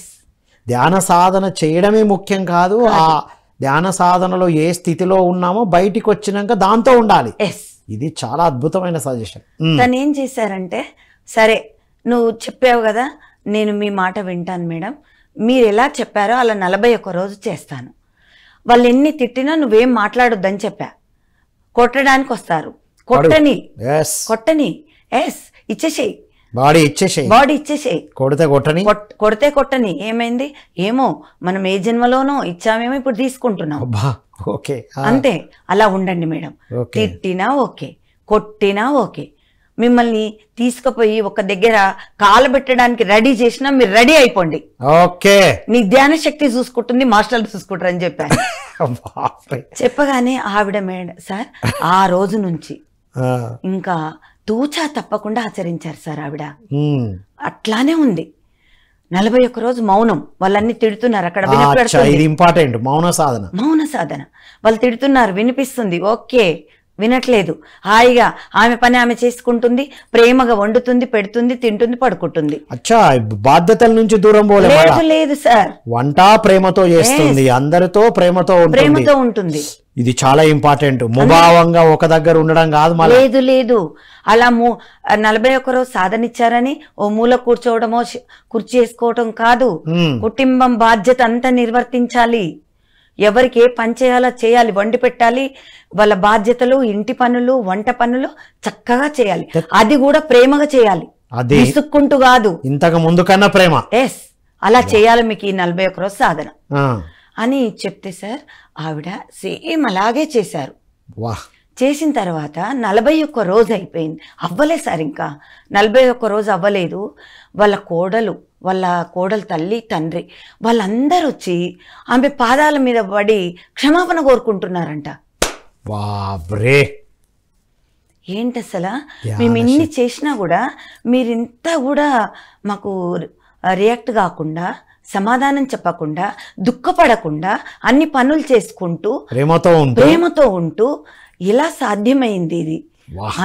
ధ్యాన సాధన చేయడమే ముఖ్యం కాదు, ఆ ధ్యాన సాధనలో ఏ స్థితిలో ఉన్నామో బయటికి వచ్చినాక దాంతో ఉండాలి. ఇది చాలా అద్భుతమైన సజెషన్. తను ఏం చేశారంటే, సరే నువ్వు చెప్పావు కదా, నేను మీ మాట వింటాను మేడం, మీరు ఎలా చెప్పారో అలా 41 రోజు చేస్తాను. వాళ్ళు ఎన్ని తిట్టినా నువ్వేం మాట్లాడొద్దని చెప్పా. కొట్టడానికి వస్తారు, కొట్టని కొట్టని, ఇచ్చేసేయి, బాడీ ఇచ్చేసేయి, కొడితే కొట్టని. ఏమైంది ఏమో, మనం ఏ జన్మలోనో ఇచ్చామేమో, ఇప్పుడు తీసుకుంటున్నాం. అంతే. అలా ఉండండి మేడం. తిట్టినా ఓకే, కొట్టినా ఓకే. మిమ్మల్ని తీసుకుపోయి ఒక దగ్గర కాలబెట్టడానికి రెడీ చేసినా మీరు రెడీ అయిపోండి. ఓకే, నీ ధ్యాన శక్తి చూసుకుంటుంది, మాస్టర్లు చూసుకుంటారు అని చెప్పాను. చెప్పగానే ఆవిడ మేడం సార్ ఆ రోజు నుంచి ఇంకా తూచా తప్పకుండా ఆచరించారు సార్ ఆవిడ. అట్లానే ఉంది. 41 రోజు మౌనం. వాళ్ళన్ని తిడుతున్నారు అక్కడ, ఇంపార్టెంట్ మౌన సాధన. వాళ్ళు తిడుతున్నారు, వినిపిస్తుంది, ఓకే, వినట్లేదు. హాయిగా ఆమె పని ఆమె చేసుకుంటుంది, ప్రేమగా వండుతుంది, పెడుతుంది, తింటుంది, పడుకుంటుంది. బాధ్యతల నుంచి దూరం లేదు సార్, వంట ప్రేమతో చేస్తుంది, అందరితో ప్రేమతో ఉంటుంది. ఇది చాలా ఇంపార్టెంట్. ముభావంగా ఒక దగ్గర ఉండడం కాదు. లేదు అలా 41 రోజు సాధన ఇచ్చారని ఓ మూల కూర్చోవడమో కుర్చీ వేసుకోవడం కాదు. కుటుంబం బాధ్యత అంతా నిర్వర్తించాలి. ఎవరికి ఏ పని చేయాలో చేయాలి, వండి పెట్టాలి, వాళ్ళ బాధ్యతలు, ఇంటి పనులు, వంట పనులు చక్కగా చేయాలి. అది కూడా ప్రేమగా చేయాలి, విసుక్కుంటూ కాదు. ఇంతకు ముందు కన్నా ప్రేమ. అలా చేయాలి మీకు ఈ 41 రోజు సాధన అని చెప్తే సార్ ఆవిడ సేమ్ అలాగే చేశారు. చేసిన తర్వాత 41 రోజు అయిపోయింది. అవ్వలేదు సార్, ఇంకా 41 రోజు అవ్వలేదు. వాళ్ళ కోడలు తల్లి తండ్రి వాళ్ళందరూ వచ్చి ఆమె పాదాల మీద పడి క్షమాపణ కోరుకుంటున్నారంట. బాబ్రే, ఏంటి అసలు మేము ఇన్ని చేసినా కూడా మీరింత కూడా మాకు రియాక్ట్ కాకుండా, సమాధానం చెప్పకుండా, దుఃఖపడకుండా అన్ని పనులు చేసుకుంటూ ప్రేమతో ఉంటూ ఎలా సాధ్యమైంది ఇది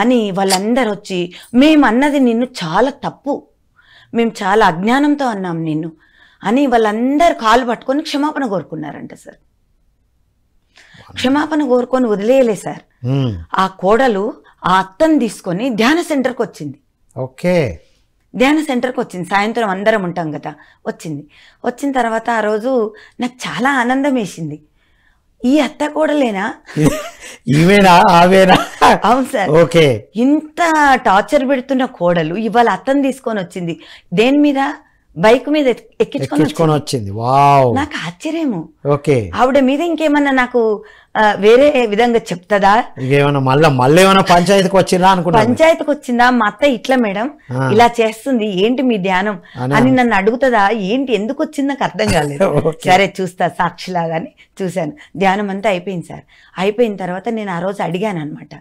అని వాళ్ళందరూ వచ్చి, మేము అన్నది నిన్ను చాలా తప్పు, మేము చాలా అజ్ఞానంతో అన్నాం నిన్ను అని వాళ్ళందరూ కాలు పట్టుకొని క్షమాపణ కోరుకున్నారంట సార్. క్షమాపణ కోరుకొని వదిలేయలే సార్. ఆ కోడలు ఆ అత్తను తీసుకొని ధ్యాన సెంటర్కి వచ్చింది. ఓకే, ధ్యాన సెంటర్కి వచ్చింది. సాయంత్రం అందరం ఉంటాం కదా, వచ్చిన తర్వాత ఆ రోజు నాకు చాలా ఆనందం వేసింది. ఈ అత్త కోడలేనా, ఈమెనా ఆవేనా? అవును సార్. ఓకే, ఇంత టార్చర్ పెడుతున్న కోడలు ఇవాళ అత్తను తీసుకొని వచ్చింది. దేని మీద? బైక్ మీద ఎక్కించుకొని వచ్చింది. వావ్, నాకు ఆశ్చర్యము. ఓకే, ఆవిడ మీద ఇంకేమన్నా నాకు వేరే విధంగా చెప్తుందా, మళ్ళీ ఏమైనా పంచాయతీకి వచ్చిందా అనుకుంటా. పంచాయతీకి వచ్చిందా, మా అత్త ఇట్లా మేడం ఇలా చేస్తుంది, ఏంటి మీ ధ్యానం అని నన్ను అడుగుతుందా, ఏంటి ఎందుకు వచ్చింది నాకు అర్థం కాలేదు. సరే చూస్తా, సాక్షిలాగానే చూశాను. ధ్యానం అంతా అయిపోయింది సార్. అయిపోయిన తర్వాత నేను ఆ రోజు అడిగాను అనమాట,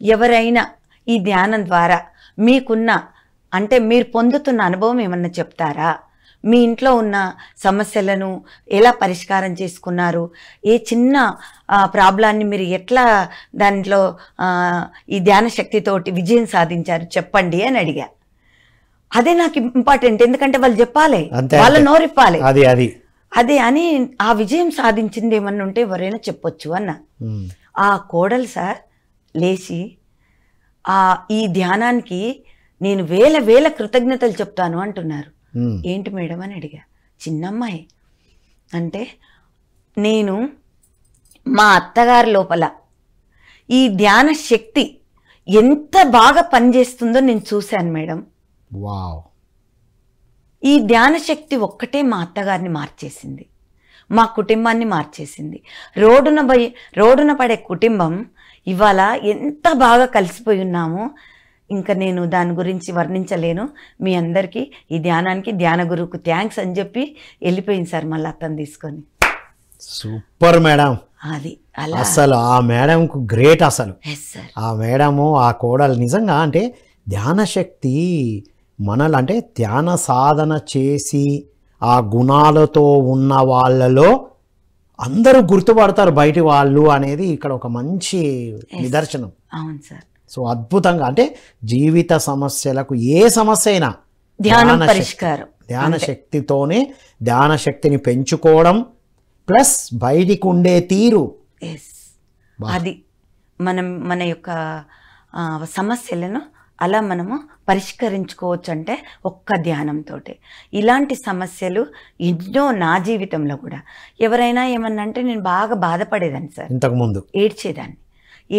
ఎవరైనా ఈ ధ్యానం ద్వారా మీకున్న అంటే మీరు పొందుతున్న అనుభవం ఏమన్నా చెప్తారా, మీ ఇంట్లో ఉన్న సమస్యలను ఎలా పరిష్కారం చేసుకున్నారు, ఏ చిన్న ప్రాబ్లాన్ని మీరు ఎట్లా దాంట్లో ఈ ధ్యాన శక్తితోటి విజయం సాధించారు చెప్పండి అని అడిగా. అదే నాకు ఇంపార్టెంట్, ఎందుకంటే వాళ్ళు చెప్పాలి, వాళ్ళ నోరిప్పాలి. అదే అని ఆ విజయం సాధించింది ఏమన్నా ఉంటే ఎవరైనా చెప్పొచ్చు అన్న. ఆ కోడలు సార్ లేచి ఈ ధ్యానానికి నేను వేల కృతజ్ఞతలు చెప్తాను అంటున్నారు. ఏంటి మేడం అని అడిగా. చిన్నమ్మాయి అంటే, నేను మా అత్తగారి లోపల ఈ ధ్యాన శక్తి ఎంత బాగా పనిచేస్తుందో నేను చూశాను మేడం. వావ్, ఈ ధ్యాన శక్తి ఒక్కటే మా అత్తగారిని మార్చేసింది, మా కుటుంబాన్ని మార్చేసింది. రోడ్డున పడే కుటుంబం ఇవాళ ఎంత బాగా కలిసిపోయి ఉన్నామో ఇంకా నేను దాని గురించి వర్ణించలేను. మీ అందరికీ ఈ ధ్యానానికి ధ్యాన గురువుకు థ్యాంక్స్ అని చెప్పి వెళ్ళిపోయింది సార్ మళ్ళీ అతను తీసుకొని. సూపర్ మేడం, అది అలా అసలు ఆ మేడంకు గ్రేట్. అసలు ఆ మేడము ఆ కోడలు నిజంగా అంటే ధ్యాన శక్తి మనల్ అంటే ధ్యాన సాధన చేసి ఆ గుణాలతో ఉన్న వాళ్ళలో అందరూ గుర్తుపడతారు బయటి వాళ్ళు అనేది ఇక్కడ ఒక మంచి నిదర్శనం. అవును సార్. సో అద్భుతంగా అంటే జీవిత సమస్యలకు ఏ సమస్య అయినా ధ్యాన శక్తితోనే ధ్యాన శక్తిని పెంచుకోవడం ప్లస్ బయటికి ఉండే తీరు. అది మన యొక్క సమస్యలను అలా మనము పరిష్కరించుకోవచ్చు అంటే ఒక్క ధ్యానంతో. ఇలాంటి సమస్యలు ఎన్నో నా జీవితంలో కూడా. ఎవరైనా ఏమన్నా అంటే నేను బాగా బాధపడేదాన్ని సార్, ఇంతకుముందు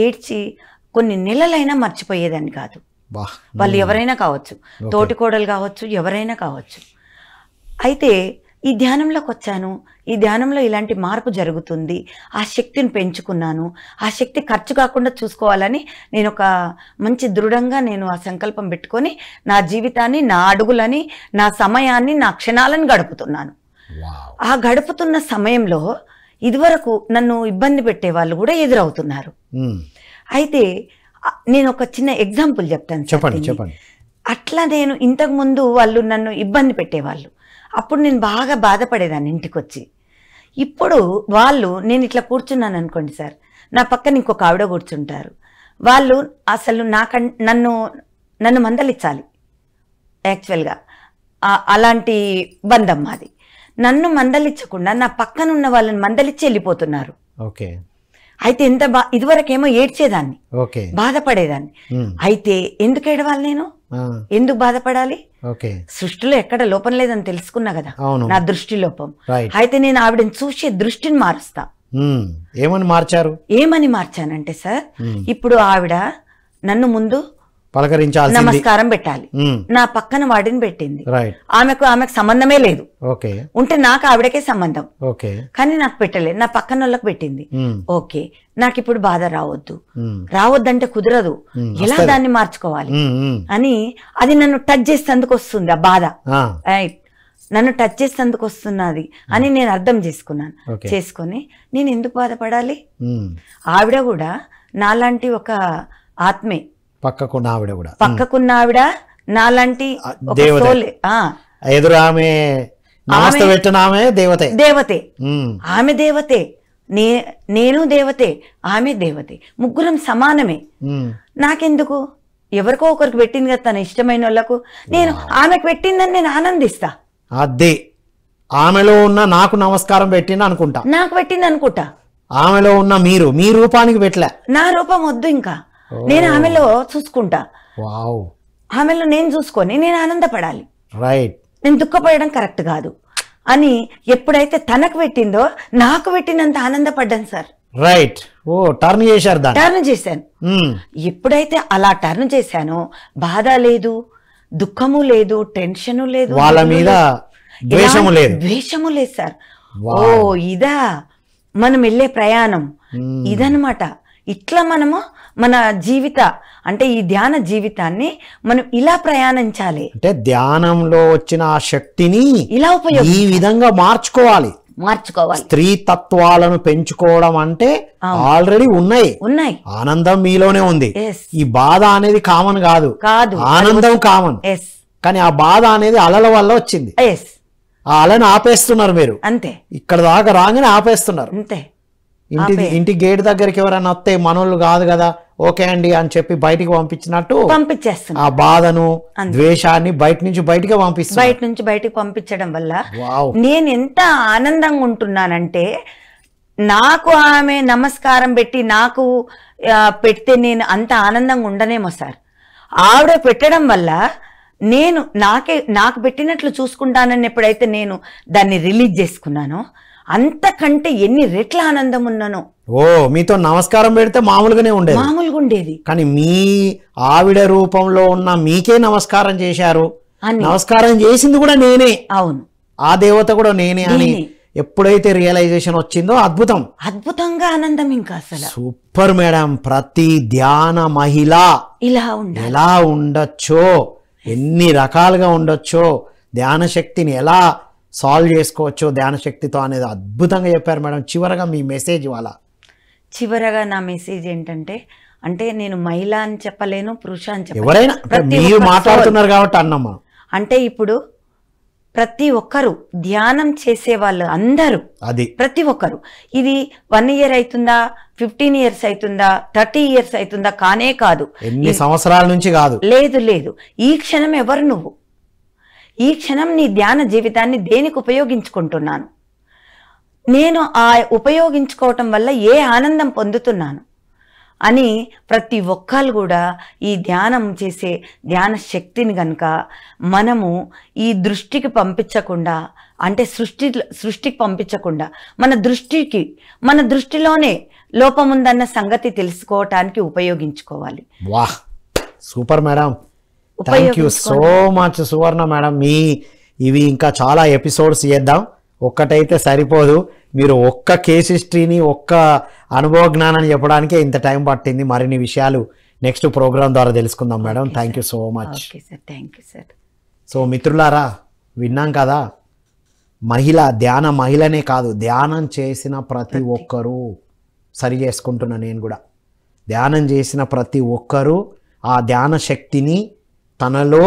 ఏడ్చి కొన్ని నెలలైనా మర్చిపోయేదాన్ని కాదు. వాళ్ళు ఎవరైనా కావచ్చు, తోటికోడలు కావచ్చు, ఎవరైనా కావచ్చు. అయితే ఈ ధ్యానంలోకి వచ్చాను, ఈ ధ్యానంలో ఇలాంటి మార్పు జరుగుతుంది, ఆ శక్తిని పెంచుకున్నాను, ఆ శక్తి ఖర్చు కాకుండా చూసుకోవాలని నేను ఒక మంచి దృఢంగా నేను ఆ సంకల్పం పెట్టుకొని నా జీవితాన్ని, నా అడుగులని, నా సమయాన్ని, నా క్షణాలను గడుపుతున్నాను. ఆ గడుపుతున్న సమయంలో ఇదివరకు నన్ను ఇబ్బంది పెట్టే వాళ్ళు కూడా ఎదురవుతున్నారు. అయితే నేను ఒక చిన్న ఎగ్జాంపుల్ చెప్తాను. చెప్పండి. అట్లా నేను ఇంతకుముందు వాళ్ళు నన్ను ఇబ్బంది పెట్టేవాళ్ళు, అప్పుడు నేను బాగా బాధపడేదాన్ని ఇంటికి వచ్చి. ఇప్పుడు వాళ్ళు నేను ఇట్లా కూర్చున్నాను అనుకోండి సార్, నా పక్కన ఇంకొక ఆవిడ కూర్చుంటారు. వాళ్ళు అసలు నన్ను మందలించాలి. యాక్చువల్గా అలాంటి బంధం మాది. నన్ను మందలించకుండా నా పక్కన ఉన్న వాళ్ళని మందలిచ్చి వెళ్ళిపోతున్నారు. ఓకే. అయితే ఇదివరకేమో ఏడ్చేదాన్ని, బాధపడేదాన్ని. అయితే ఎందుకు ఏడవాలి, నేను ఎందుకు బాధపడాలి? సృష్టిలో ఎక్కడ లోపం లేదని తెలుసుకున్నా కదా, నా దృష్టి లోపం. అయితే నేను ఆవిడని చూసే దృష్టిని మారుస్తా. ఏమని మార్చానంటే సార్, ఇప్పుడు ఆవిడ నన్ను ముందు పలకరించాల్సింది. నమస్కారం పెట్టాలి. నా పక్కన వాడిని పెట్టింది. రైట్. ఆమెకు సంబంధమే లేదు. ఓకే. ఉంటే నాకు ఆవిడకే సంబంధం. ఓకే. కానీ నాకు పెట్టలేదు, నా పక్కన వాళ్ళకి పెట్టింది. ఓకే, నాకు ఇప్పుడు బాధ రావద్దంటే కుదరదు. ఎలా దాన్ని మార్చుకోవాలి అని అది నన్ను టచ్ చేసేందుకు వస్తుంది ఆ బాధ. నన్ను టచ్ చేసేందుకు వస్తున్నది అని నేను అర్థం చేసుకొని నేను ఎందుకు బాధపడాలి? ఆవిడ కూడా నాలాంటి ఒక ఆత్మే. పక్కకున్న ఆవిడ నాలాంటి ఎదురామె దేవతే. ఆమె దేవతే, నేను దేవతే, ఆమె దేవతే, ముగ్గురం సమానమే. నాకెందుకు? ఎవరికో ఒకరికి పెట్టింది కదా తన ఇష్టమైన వాళ్ళకు. నేను ఆమెకు పెట్టిందని నేను ఆనందిస్తా. అదే ఆమెలో ఉన్న నాకు నమస్కారం పెట్టింది అనుకుంటా. నాకు పెట్టింది అనుకుంటా. ఆమెలో ఉన్న మీ రూపానికి పెట్టలే. నా రూపం వద్దు. ఇంకా నేను ఆమెలో చూసుకుంటా. ఆమెలో నేను చూసుకొని నేను ఆనందపడాలి. రైట్. నేను దుఃఖపడడం కరెక్ట్ కాదు అని ఎప్పుడైతే తనకు పెట్టిందో నాకు పెట్టినంత ఆనందపడ్డాను సార్. రైట్. టర్న్ చేశాను. ఎప్పుడైతే అలా టర్న్ చేశానో బాధ లేదు, దుఃఖము లేదు, టెన్షను లేదు, వాళ్ళ మీద ద్వేషము లేదు సార్. ఇదా మనం వెళ్ళే ప్రయాణం, ఇదనమాట. ఇట్లా మనము మన అంటే ఈ ధ్యాన జీవితాన్ని మనం ఇలా ప్రయాణించాలి. అంటే ధ్యానంలో వచ్చిన ఆ శక్తిని ఇలా ఈ విధంగా మార్చుకోవాలి. స్త్రీ తత్వాలను పెంచుకోవడం అంటే ఆల్రెడీ ఉన్నాయి. ఆనందం మీలోనే ఉంది. ఈ బాధ అనేది కామన్ కాదు, ఆనందం కామన్. కానీ ఆ బాధ అనేది అలల వల్ల వచ్చింది. ఆ అలను ఆపేస్తున్నారు మీరు. అంతే. ఇక్కడ దాకా రాగానే ఆపేస్తున్నారు. అంతే. ఇంటి గేట్ దగ్గరికి ఎవరైనా వస్తే మనోళ్ళు కాదు కదా, ఓకే అండి అని చెప్పి బయటికి పంపించినట్టు పంపించేస్తున్నారు. ఆ బాధను, ద్వేషాన్ని బయట నుంచి బయటికి పంపించడం వల్ల నేను ఎంత ఆనందంగా ఉంటున్నానంటే, నాకు ఆమె నమస్కారం పెట్టి నాకు పెడితే నేను అంత ఆనందంగా ఉండనేమో సార్. ఆవిడ పెట్టడం వల్ల నేను నాకు పెట్టినట్లు చూసుకుంటానని ఎప్పుడైతే నేను దాన్ని రిలీజ్ చేసుకున్నానో అంతకంటే ఎన్ని రెట్ల ఆనందం ఉన్నానో. మీతో నమస్కారం పెడితే మామూలుగా ఉండేది. కానీ మీ ఆవిడ రూపంలో ఉన్న మీకే నమస్కారం చేశారు. నమస్కారం చేసింది కూడా నేనే. అవును, ఆ దేవత కూడా నేనే అని ఎప్పుడైతే రియలైజేషన్ వచ్చిందో అద్భుతంగా ఆనందం. ఇంకా అసలు సూపర్ మేడం. ప్రతి ధ్యాన మహిళ ఎలా ఉండొచ్చో, ఎన్ని రకాలుగా ఉండొచ్చో, ధ్యాన శక్తిని ఎలా సాల్వ్ చేసుకోవచ్చో ధ్యాన శక్తితో అనేది అద్భుతంగా చెప్పారు మేడం. చివరగా మీ మెసేజ్ చివరగా నా మెసేజ్ ఏంటంటే, అంటే నేను మహిళ అని చెప్పలేను, పురుష అని చెప్పలేను, ఎవరైనా మీరు మాట్లాడుతున్నారు కాబట్టి అన్నమ్మా. అంటే ఇప్పుడు ప్రతి ఒక్కరు ధ్యానం చేసే వాళ్ళు అందరూ, ప్రతి ఒక్కరు, ఇది 1 year అవుతుందా, 15 years అవుతుందా, 30 years అవుతుందా కానే కాదు, ఎన్ని సంవత్సరాల నుంచి కాదు, లేదు. ఈ క్షణం ఎవరు నువ్వు, ఈ క్షణం నీ ధ్యాన జీవితాన్ని దేనికి ఉపయోగించుకుంటున్నాను, నేను ఆ ఉపయోగించుకోవటం వల్ల ఏ ఆనందం పొందుతున్నాను అని ప్రతి ఒక్కరు కూడా ఈ ధ్యానం చేసే ధ్యాన శక్తిని గనుక మనము ఈ దృష్టికి పంపించకుండా, అంటే సృష్టికి పంపించకుండా మన దృష్టిలోనే లోపం ఉందన్న సంగతి తెలుసుకోవటానికి ఉపయోగించుకోవాలి. వాహ్, super madam. Thank you so much Suvarna madam. ఇవి ఇంకా చాలా ఎపిసోడ్స్ చేద్దాం, ఒక్కటైతే సరిపోదు. మీరు ఒక్క కేస్ హిస్టరీని, ఒక్క అనుభవ జ్ఞానాన్ని చెప్పడానికే ఇంత టైం పట్టింది. మరిన్ని విషయాలు నెక్స్ట్ ప్రోగ్రామ్ ద్వారా తెలుసుకుందాం madam. Thank you so much. So మిత్రులారా, విన్నాం కదా, మహిళనే కాదు, ధ్యానం చేసిన ప్రతి ఒక్కరూ, సరి చేసుకుంటున్నా నేను కూడా, ధ్యానం చేసిన ప్రతి ఒక్కరూ ఆ ధ్యాన శక్తిని తనలో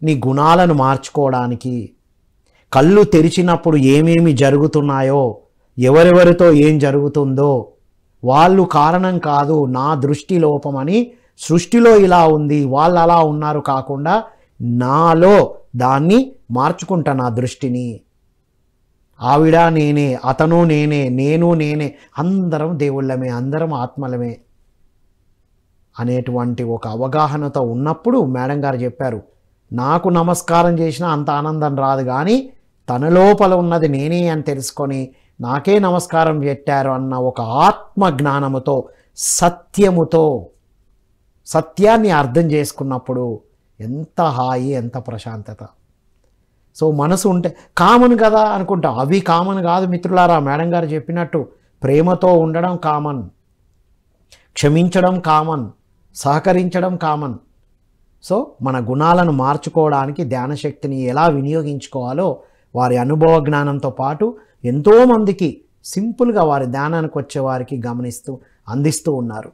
నీ గుణాలను మార్చుకోవడానికి, కళ్ళు తెరిచినప్పుడు ఏమేమి జరుగుతున్నాయో, ఎవరెవరితో ఏం జరుగుతుందో వాళ్ళు కారణం కాదు, నా దృష్టి లోపమని, సృష్టిలో ఇలా ఉంది వాళ్ళు అలా ఉన్నారు కాకుండా నాలో దాన్ని మార్చుకుంటా, నా దృష్టిని. ఆవిడ నేనే, అతను నేనే, నేను నేనే, అందరం దేవుళ్ళమే, అందరం ఆత్మలమే అనేటువంటి ఒక అవగాహనతో ఉన్నప్పుడు మేడం గారు చెప్పారు, నాకు నమస్కారం చేసినా అంత ఆనందం రాదు, కానీ తన లోపల ఉన్నది నేనే అని తెలుసుకొని నాకే నమస్కారం పెట్టారు అన్న ఒక ఆత్మ జ్ఞానముతో, సత్యముతో, సత్యాన్ని అర్థం చేసుకున్నప్పుడు ఎంత హాయి, ఎంత ప్రశాంతత. సో మనసు ఉంటే కామన్ కదా అనుకుంటాం, అవి కామన్ కాదు మిత్రులారా. మేడం గారు చెప్పినట్టు ప్రేమతో ఉండడం కామన్, క్షమించడం కామన్, సహకరించడం కామన్. సో మన గుణాలను మార్చుకోవడానికి ధ్యాన శక్తిని ఎలా వినియోగించుకోవాలో వారి అనుభవ జ్ఞానంతో పాటు ఎంతోమందికి సింపుల్గా వారి ధ్యానానికి వచ్చే వారికి అందిస్తూ ఉన్నారు.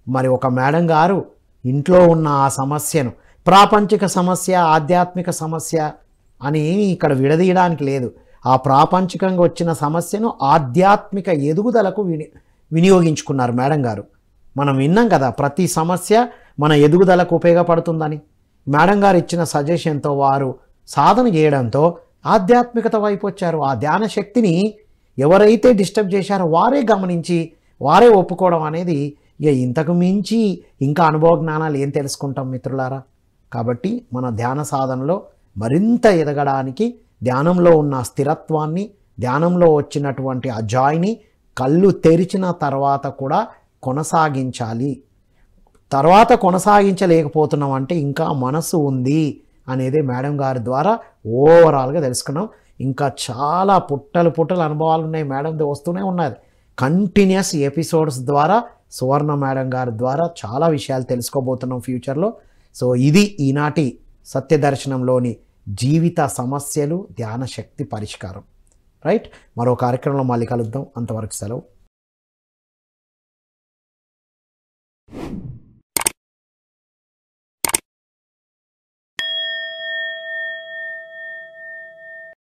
మరి ఒక మేడం గారు ఇంట్లో ఉన్న ఆ సమస్యను ప్రాపంచిక సమస్య, ఆధ్యాత్మిక సమస్య అని ఇక్కడ విడదీయడానికి లేదు. ఆ ప్రాపంచికంగా వచ్చిన సమస్యను ఆధ్యాత్మిక ఎదుగుదలకు వినియోగించుకున్నారు మేడం గారు. మనం విన్నాం కదా, ప్రతి సమస్య మన ఎదుగుదలకు ఉపయోగపడుతుందని. మేడం గారు ఇచ్చిన సజెషన్తో వారు సాధన చేయడంతో ఆధ్యాత్మికత వైపు వచ్చారు. ఆ ధ్యాన శక్తిని ఎవరైతే డిస్టర్బ్ చేశారో వారే గమనించి వారే ఒప్పుకోవడం అనేది ఇక ఇంతకు మించి ఇంకా అనుభవ జ్ఞానాలు ఏం తెలుసుకుంటాం మిత్రులారా. కాబట్టి మన ధ్యాన సాధనలో మరింత ఎదగడానికి ధ్యానంలో ఉన్న స్థిరత్వాన్ని, ధ్యానంలో వచ్చినటువంటి ఆ జాయ్ని కళ్ళు తెరిచిన తర్వాత కూడా కొనసాగించాలి. తర్వాత కొనసాగించలేకపోతున్నాం అంటే ఇంకా మనసు ఉంది అనేది మేడం గారి ద్వారా ఓవరాల్గా తెలుసుకున్నాం. ఇంకా చాలా పుట్టలు అనుభవాలు ఉన్నాయి, మేడంది వస్తూనే ఉన్నది. కంటిన్యూస్ ఎపిసోడ్స్ ద్వారా సువర్ణ మేడం గారి ద్వారా చాలా విషయాలు తెలుసుకోబోతున్నాం ఫ్యూచర్లో. సో ఇది ఈనాటి సత్యదర్శనంలోని జీవిత సమస్యలు, ధ్యాన శక్తి పరిష్కారం. రైట్, మరో కార్యక్రమంలో మళ్ళీ కలుద్దాం. అంతవరకు సెలవు.